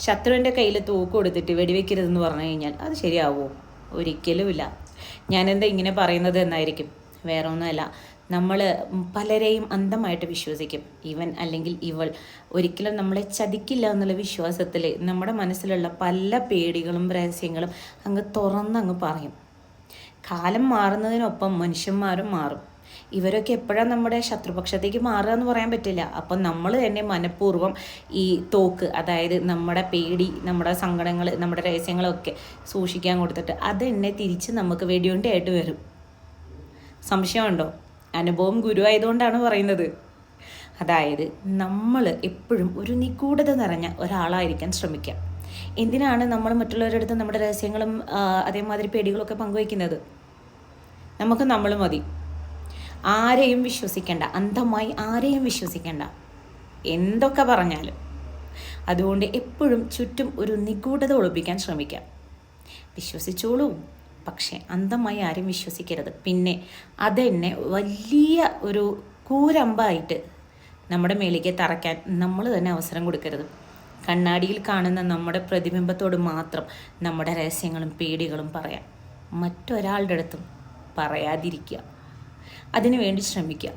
ശത്രുവിൻ്റെ കയ്യിൽ തൂക്ക് കൊടുത്തിട്ട് വെടിവെക്കരുതെന്ന് പറഞ്ഞു കഴിഞ്ഞാൽ അത് ശരിയാവുമോ? ഒരിക്കലുമില്ല. ഞാനെന്താ ഇങ്ങനെ പറയുന്നത് എന്നായിരിക്കും. വേറെ ഒന്നുമല്ല, നമ്മൾ പലരെയും അന്ധമായിട്ട് വിശ്വസിക്കും. ഇവൻ അല്ലെങ്കിൽ ഇവൾ ഒരിക്കലും നമ്മളെ ചതിക്കില്ല എന്നുള്ള വിശ്വാസത്തിൽ നമ്മുടെ മനസ്സിലുള്ള പല പേടികളും രഹസ്യങ്ങളും അങ്ങ് തുറന്നങ്ങ് പറയും. കാലം മാറുന്നതിനൊപ്പം മനുഷ്യന്മാരും മാറും. ഇവരൊക്കെ എപ്പോഴാണ് നമ്മുടെ ശത്രുപക്ഷത്തേക്ക് മാറുക എന്ന് പറയാൻ പറ്റില്ല. അപ്പം നമ്മൾ തന്നെ മനഃപൂർവ്വം ഈ തോക്ക്, അതായത് നമ്മുടെ പേടി, നമ്മുടെ സങ്കടങ്ങൾ, നമ്മുടെ രഹസ്യങ്ങളൊക്കെ സൂക്ഷിക്കാൻ കൊടുത്തിട്ട് അതെന്നെ തിരിച്ച് നമുക്ക് വെടിയുണ്ടയായിട്ട് വരും. സംശയമുണ്ടോ? അനുഭവം ഗുരുവായതുകൊണ്ടാണ് പറയുന്നത്. അതായത് നമ്മൾ എപ്പോഴും ഒരു നിഗൂഢത നിറഞ്ഞ ഒരാളായിരിക്കാൻ ശ്രമിക്കുക. എന്തിനാണ് നമ്മൾ മറ്റുള്ളവരുടെ അടുത്ത് നമ്മുടെ രഹസ്യങ്ങളും അതേമാതിരി പേടികളൊക്കെ പങ്കുവയ്ക്കുന്നത്? നമുക്ക് നമ്മൾ മതി. ആരെയും വിശ്വസിക്കേണ്ട, അന്ധമായി ആരെയും വിശ്വസിക്കേണ്ട, എന്തൊക്കെ പറഞ്ഞാലും. അതുകൊണ്ട് എപ്പോഴും ചുറ്റും ഒരു നിഗൂഢത ഒളിപ്പിക്കാൻ ശ്രമിക്കാം. വിശ്വസിച്ചോളൂ, പക്ഷേ അന്ധമായി ആരും വിശ്വസിക്കരുത്. പിന്നെ അതെന്നെ വലിയ ഒരു കൂരമ്പായിട്ട് നമ്മുടെ മേലേക്ക് തറയ്ക്കാൻ നമ്മൾ തന്നെ അവസരം കൊടുക്കരുത്. കണ്ണാടിയിൽ കാണുന്ന നമ്മുടെ പ്രതിബിംബത്തോട് മാത്രം നമ്മുടെ രഹസ്യങ്ങളും പേടികളും പറയാം. മറ്റൊരാളുടെ അടുത്തും പറയാതിരിക്കുക. അതിനു വേണ്ടി ശ്രമിക്കുക.